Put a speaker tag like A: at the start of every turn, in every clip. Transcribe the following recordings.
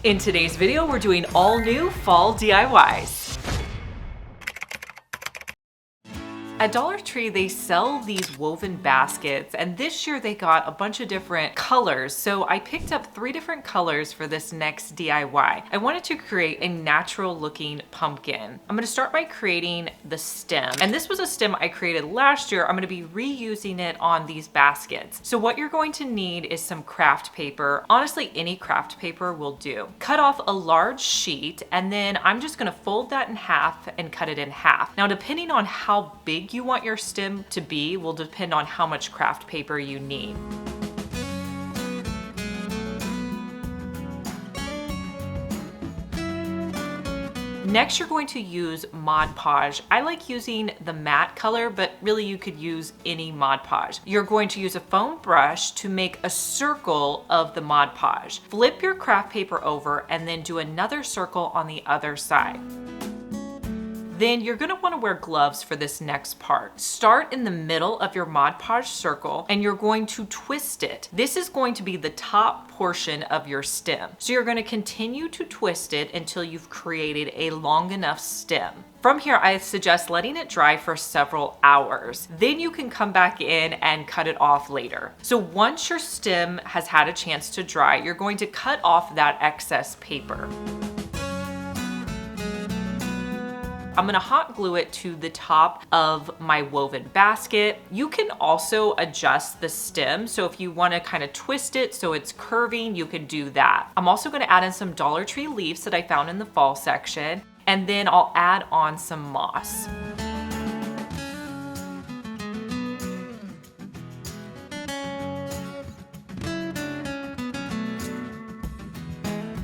A: In today's video, we're doing all new fall DIYs. At Dollar Tree, they sell these woven baskets, and this year they got a bunch of different colors. So I picked up 3 different colors for this next DIY. I wanted to create a natural looking pumpkin. I'm gonna start by creating the stem. And this was a stem I created last year. I'm gonna be reusing it on these baskets. So what you're going to need is some craft paper. Honestly, any craft paper will do. Cut off a large sheet, and then I'm just gonna fold that in half and cut it in half. Now, depending on how big you want your stem to be will depend on how much craft paper you need. Next, you're going to use Mod Podge. I like using the matte color, but really you could use any Mod Podge. You're going to use a foam brush to make a circle of the Mod Podge. Flip your craft paper over and then do another circle on the other side. Then you're gonna wanna wear gloves for this next part. Start in the middle of your Mod Podge circle and you're going to twist it. This is going to be the top portion of your stem. So you're gonna continue to twist it until you've created a long enough stem. From here, I suggest letting it dry for several hours. Then you can come back in and cut it off later. So once your stem has had a chance to dry, you're going to cut off that excess paper. I'm gonna hot glue it to the top of my woven basket. You can also adjust the stem. So if you wanna kind of twist it so it's curving, you can do that. I'm also gonna add in some Dollar Tree leaves that I found in the fall section. And then I'll add on some moss.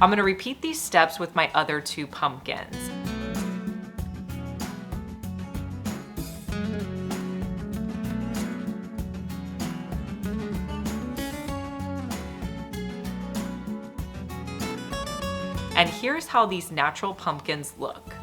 A: I'm gonna repeat these steps with my other 2 pumpkins. And here's how these natural pumpkins look.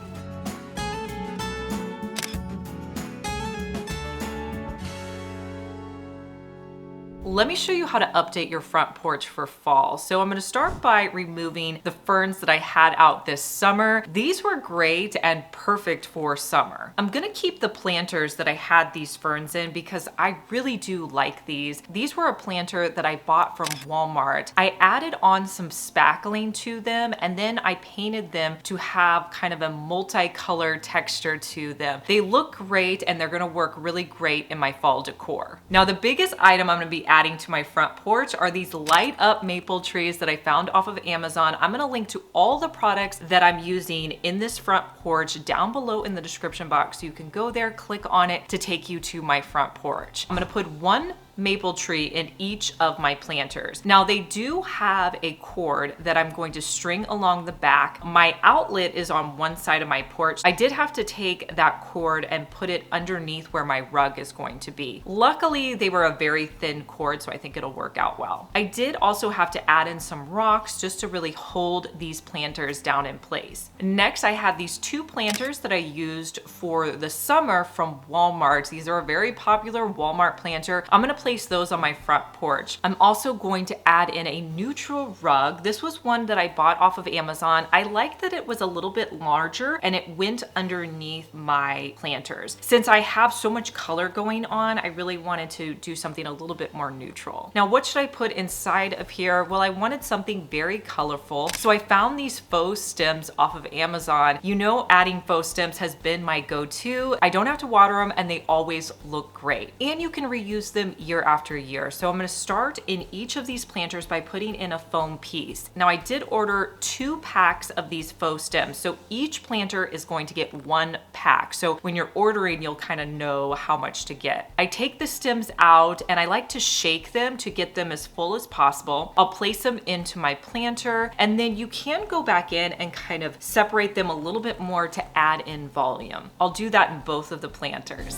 A: Let me show you how to update your front porch for fall. So I'm gonna start by removing the ferns that I had out this summer. These were great and perfect for summer. I'm gonna keep the planters that I had these ferns in because I really do like these. These were a planter that I bought from Walmart. I added on some spackling to them and then I painted them to have kind of a multicolored texture to them. They look great and they're gonna work really great in my fall decor. Now, the biggest item I'm gonna be adding to my front porch are these light up maple trees that I found off of Amazon. I'm gonna link to all the products that I'm using in this front porch down below in the description box. So you can go there, click on it to take you to my front porch. I'm gonna put 1 maple tree in each of my planters. Now, they do have a cord that I'm going to string along the back. My outlet is on one side of my porch. I did have to take that cord and put it underneath where my rug is going to be. Luckily, they were a very thin cord, so I think it'll work out well. I did also have to add in some rocks just to really hold these planters down in place. Next, I have these 2 planters that I used for the summer from Walmart. These are a very popular Walmart planter. I'm gonna place those on my front porch. I'm also going to add in a neutral rug. This was one that I bought off of Amazon. I liked that it was a little bit larger and it went underneath my planters. Since I have so much color going on, I really wanted to do something a little bit more neutral. Now, what should I put inside of here? Well, I wanted something very colorful. So I found these faux stems off of Amazon. You know, adding faux stems has been my go-to. I don't have to water them and they always look great. And you can reuse them year after year. So I'm gonna start in each of these planters by putting in a foam piece. Now, I did order 2 packs of these faux stems. So each planter is going to get 1 pack. So when you're ordering, you'll kind of know how much to get. I take the stems out and I like to shake them to get them as full as possible. I'll place them into my planter and then you can go back in and kind of separate them a little bit more to add in volume. I'll do that in both of the planters.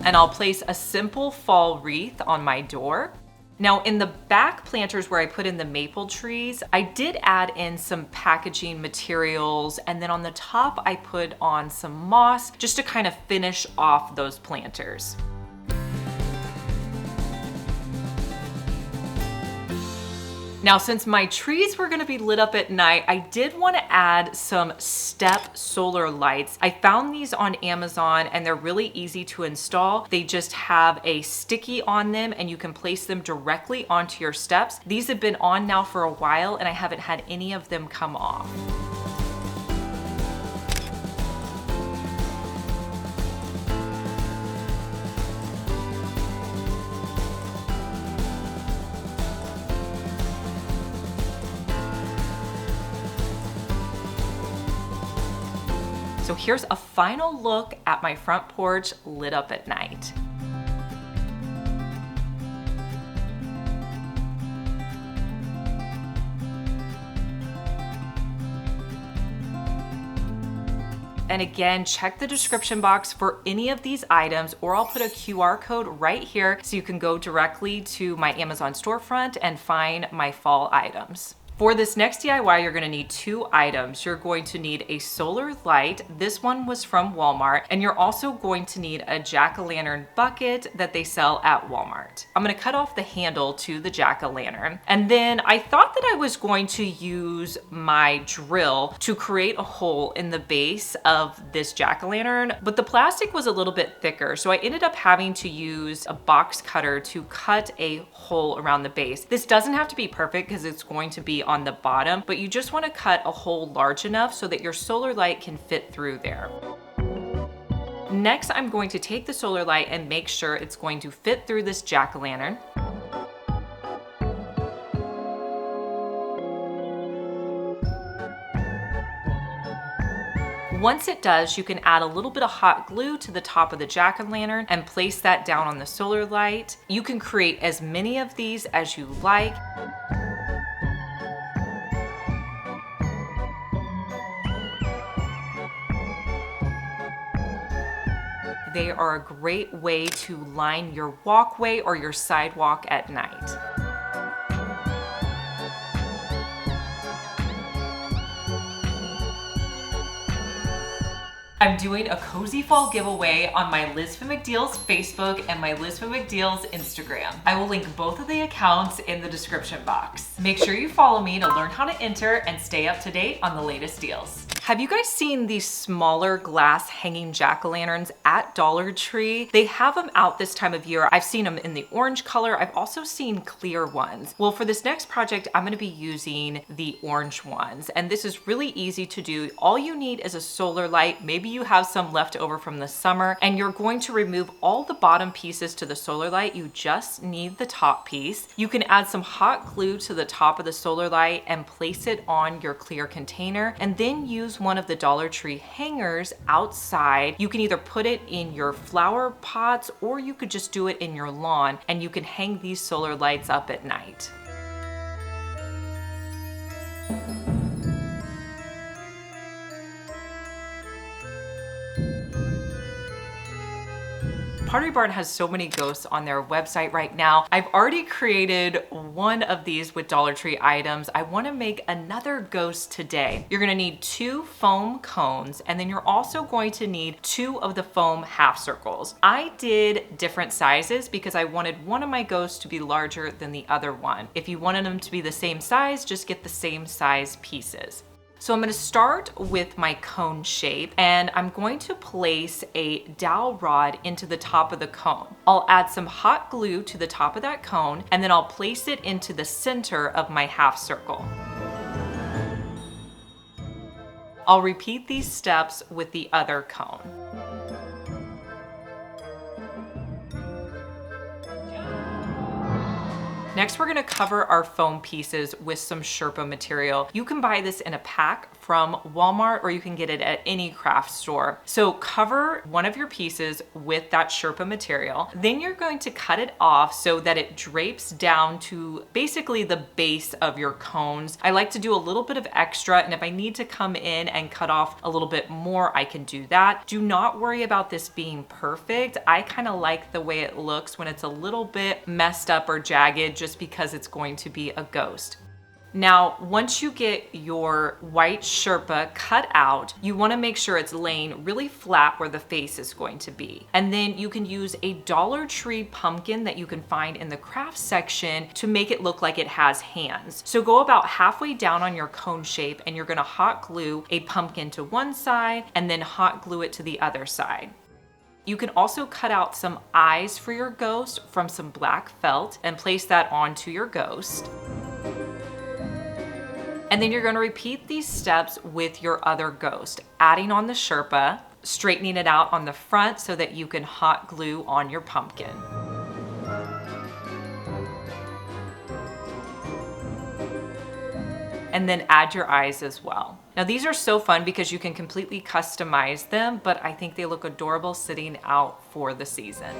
A: And I'll place a simple fall wreath on my door. Now, in the back planters where I put in the maple trees, I did add in some packaging materials, and then on the top I put on some moss just to kind of finish off those planters. Now, since my trees were gonna be lit up at night, I did wanna add some step solar lights. I found these on Amazon and they're really easy to install. They just have a sticky on them and you can place them directly onto your steps. These have been on now for a while and I haven't had any of them come off. So here's a final look at my front porch lit up at night. And again, check the description box for any of these items, or I'll put a QR code right here so you can go directly to my Amazon storefront and find my fall items. For this next DIY, you're gonna need 2 items. You're going to need a solar light. This one was from Walmart. And you're also going to need a jack-o'-lantern bucket that they sell at Walmart. I'm gonna cut off the handle to the jack-o'-lantern. And then I thought that I was going to use my drill to create a hole in the base of this jack-o'-lantern, but the plastic was a little bit thicker. So I ended up having to use a box cutter to cut a hole around the base. This doesn't have to be perfect because it's going to be on the bottom, but you just want to cut a hole large enough so that your solar light can fit through there. Next, I'm going to take the solar light and make sure it's going to fit through this jack-o'-lantern. Once it does, you can add a little bit of hot glue to the top of the jack-o'-lantern and place that down on the solar light. You can create as many of these as you like. They are a great way to line your walkway or your sidewalk at night. I'm doing a cozy fall giveaway on my Liz Fenwick Deals Facebook and my Liz Fenwick Deals Instagram. I will link both of the accounts in the description box. Make sure you follow me to learn how to enter and stay up to date on the latest deals. Have you guys seen these smaller glass hanging jack-o'-lanterns at Dollar Tree? They have them out this time of year. I've seen them in the orange color. I've also seen clear ones. Well, for this next project, I'm gonna be using the orange ones. And this is really easy to do. All you need is a solar light. Maybe you have some left over from the summer, and you're going to remove all the bottom pieces to the solar light. You just need the top piece. You can add some hot glue to the top of the solar light and place it on your clear container, and then use one of the Dollar Tree hangers outside. You can either put it in your flower pots or you could just do it in your lawn, and you can hang these solar lights up at night. Pottery Barn has so many ghosts on their website right now. I've already created one of these with Dollar Tree items. I want to make another ghost today. You're going to need 2 foam cones, and then you're also going to need 2 of the foam half circles. I did different sizes because I wanted one of my ghosts to be larger than the other one. If you wanted them to be the same size, just get the same size pieces. So I'm gonna start with my cone shape, and I'm going to place a dowel rod into the top of the cone. I'll add some hot glue to the top of that cone, and then I'll place it into the center of my half circle. I'll repeat these steps with the other cone. Next, we're gonna cover our foam pieces with some Sherpa material. You can buy this in a pack from Walmart, or you can get it at any craft store. So cover one of your pieces with that Sherpa material. Then you're going to cut it off so that it drapes down to basically the base of your cones. I like to do a little bit of extra, and if I need to come in and cut off a little bit more, I can do that. Do not worry about this being perfect. I kind of like the way it looks when it's a little bit messed up or jagged, just because it's going to be a ghost. Now, once you get your white Sherpa cut out, you want to make sure it's laying really flat where the face is going to be. And then you can use a Dollar Tree pumpkin that you can find in the craft section to make it look like it has hands. So go about halfway down on your cone shape and you're going to hot glue a pumpkin to one side and then hot glue it to the other side. You can also cut out some eyes for your ghost from some black felt and place that onto your ghost. And then you're going to repeat these steps with your other ghost, adding on the Sherpa, straightening it out on the front so that you can hot glue on your pumpkin. And then add your eyes as well. Now these are so fun because you can completely customize them, but I think they look adorable sitting out for the season.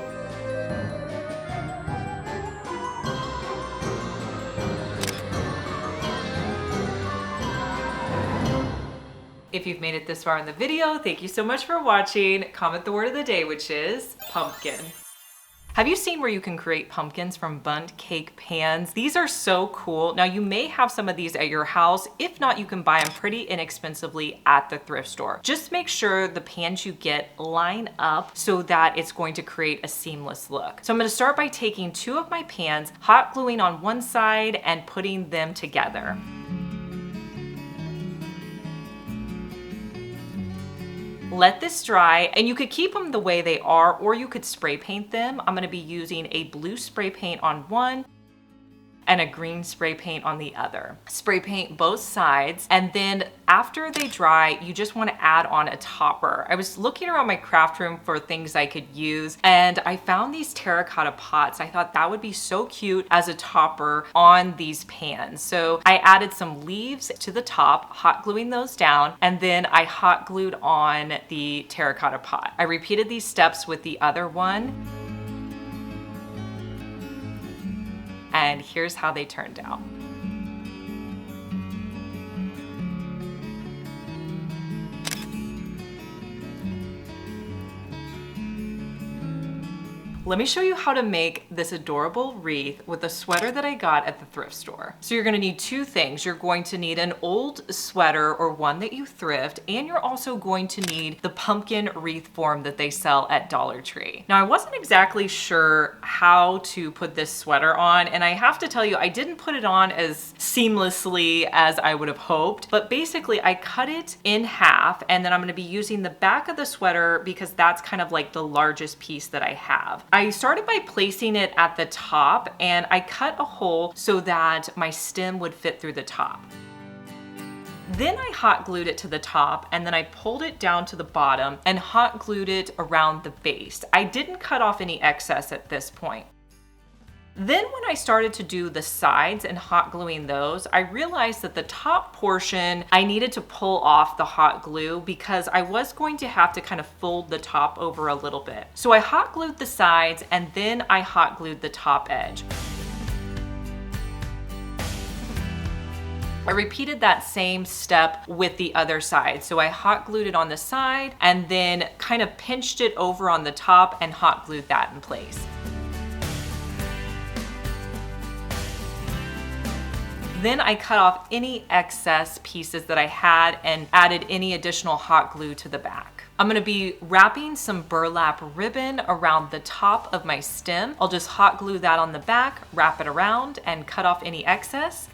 A: If you've made it this far in the video, thank you so much for watching. Comment the word of the day, which is pumpkin. Have you seen where you can create pumpkins from bundt cake pans? These are so cool. Now you may have some of these at your house. If not, you can buy them pretty inexpensively at the thrift store. Just make sure the pans you get line up so that it's going to create a seamless look. So I'm going to start by taking two of my pans, hot gluing on one side and putting them together. Let this dry, and you could keep them the way they are, or you could spray paint them. I'm gonna be using a blue spray paint on one and a green spray paint on the other. Spray paint both sides, and then after they dry, you just want to add on a topper. I was looking around my craft room for things I could use, and I found these terracotta pots. I thought that would be so cute as a topper on these pans. So I added some leaves to the top, hot gluing those down, and then I hot glued on the terracotta pot. I repeated these steps with the other one. And here's how they turned out. Let me show you how to make this adorable wreath with a sweater that I got at the thrift store. So you're gonna need two things. You're going to need an old sweater or one that you thrift, and you're also going to need the pumpkin wreath form that they sell at Dollar Tree. Now I wasn't exactly sure how to put this sweater on, and I have to tell you, I didn't put it on as seamlessly as I would have hoped, but basically I cut it in half, and then I'm gonna be using the back of the sweater because that's kind of like the largest piece that I have. I started by placing it at the top, and I cut a hole so that my stem would fit through the top. Then I hot glued it to the top, and then I pulled it down to the bottom and hot glued it around the base. I didn't cut off any excess at this point. Then when I started to do the sides and hot gluing those, I realized that the top portion, I needed to pull off the hot glue because I was going to have to kind of fold the top over a little bit. So I hot glued the sides, and then I hot glued the top edge. I repeated that same step with the other side. So I hot glued it on the side and then kind of pinched it over on the top and hot glued that in place. Then I cut off any excess pieces that I had and added any additional hot glue to the back. I'm gonna be wrapping some burlap ribbon around the top of my stem. I'll just hot glue that on the back, wrap it around, and cut off any excess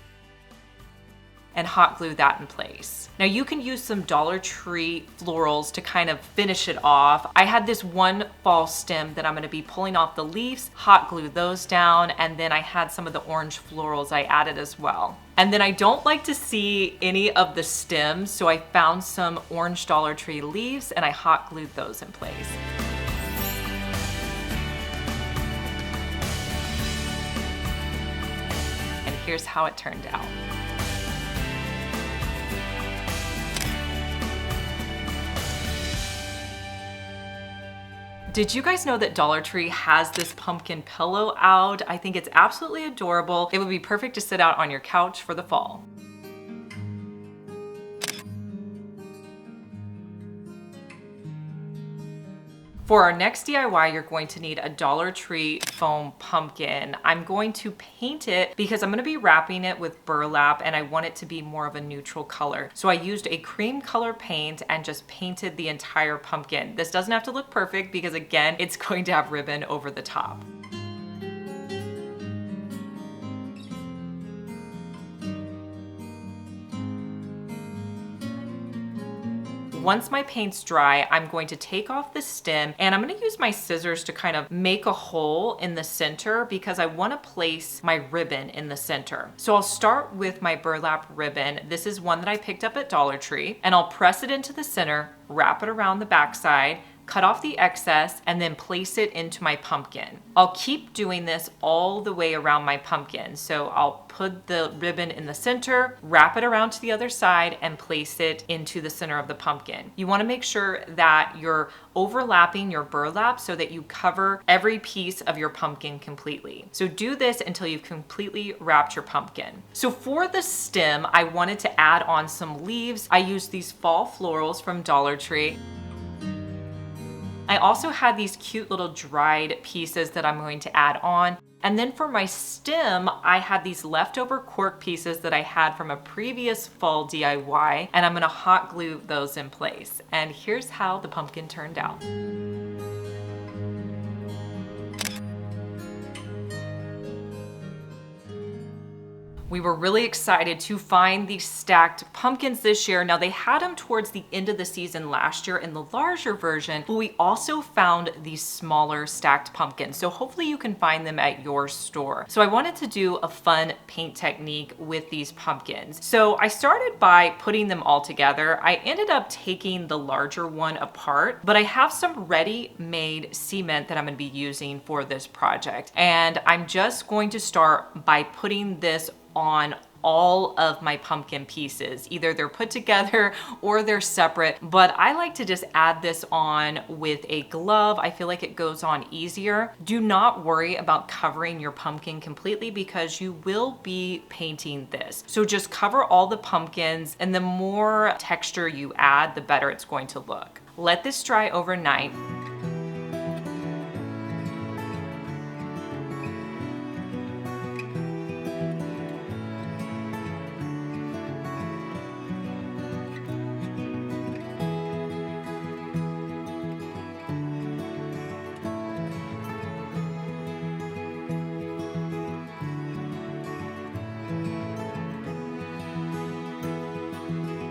A: and hot glue that in place. Now you can use some Dollar Tree florals to kind of finish it off. I had this one fall stem that I'm gonna be pulling off the leaves, hot glue those down, and then I had some of the orange florals I added as well. And then I don't like to see any of the stems, so I found some orange Dollar Tree leaves and I hot glued those in place. And here's how it turned out. Did you guys know that Dollar Tree has this pumpkin pillow out? I think it's absolutely adorable. It would be perfect to sit out on your couch for the fall. For our next DIY, you're going to need a Dollar Tree foam pumpkin. I'm going to paint it because I'm gonna be wrapping it with burlap and I want it to be more of a neutral color. So I used a cream color paint and just painted the entire pumpkin. This doesn't have to look perfect because again, it's going to have ribbon over the top. Once my paint's dry, I'm going to take off the stem and I'm gonna use my scissors to kind of make a hole in the center because I wanna place my ribbon in the center. So I'll start with my burlap ribbon. This is one that I picked up at Dollar Tree, and I'll press it into the center, wrap it around the backside, cut off the excess, and then place it into my pumpkin. I'll keep doing this all the way around my pumpkin. So I'll put the ribbon in the center, wrap it around to the other side, and place it into the center of the pumpkin. You wanna make sure that you're overlapping your burlap so that you cover every piece of your pumpkin completely. So do this until you've completely wrapped your pumpkin. So for the stem, I wanted to add on some leaves. I used these fall florals from Dollar Tree. I also had these cute little dried pieces that I'm going to add on. And then for my stem, I had these leftover cork pieces that I had from a previous fall DIY, and I'm gonna hot glue those in place. And here's how the pumpkin turned out. We were really excited to find these stacked pumpkins this year. Now they had them towards the end of the season last year in the larger version, but we also found these smaller stacked pumpkins. So hopefully you can find them at your store. So I wanted to do a fun paint technique with these pumpkins. So I started by putting them all together. I ended up taking the larger one apart, but I have some ready-made cement that I'm gonna be using for this project. And I'm just going to start by putting this on all of my pumpkin pieces. Either they're put together or they're separate, but I like to just add this on with a glove. I feel like it goes on easier. Do not worry about covering your pumpkin completely because you will be painting this. So just cover all the pumpkins, and the more texture you add, the better it's going to look. Let this dry overnight.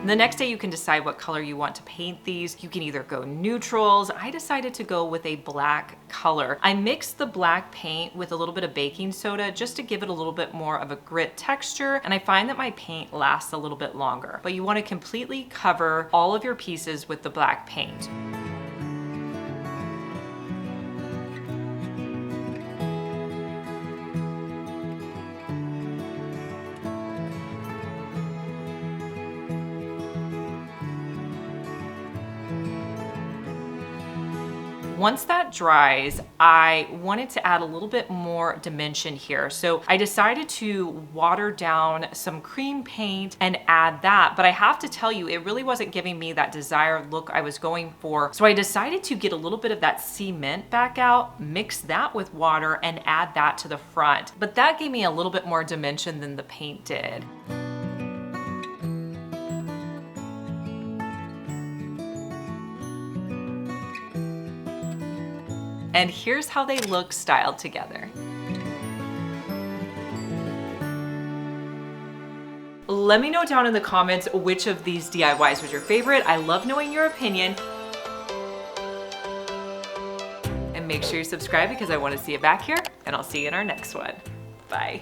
A: The next day you can decide what color you want to paint these. You can either go neutrals. I decided to go with a black color. I mixed the black paint with a little bit of baking soda just to give it a little bit more of a grit texture, and I find that my paint lasts a little bit longer. But you want to completely cover all of your pieces with the black paint. Once that dries, I wanted to add a little bit more dimension here. So I decided to water down some cream paint and add that, but I have to tell you, it really wasn't giving me that desired look I was going for. So I decided to get a little bit of that cement back out, mix that with water, and add that to the front. But that gave me a little bit more dimension than the paint did. And here's how they look styled together. Let me know down in the comments which of these DIYs was your favorite. I love knowing your opinion. And make sure you subscribe because I want to see you back here, and I'll see you in our next one. Bye.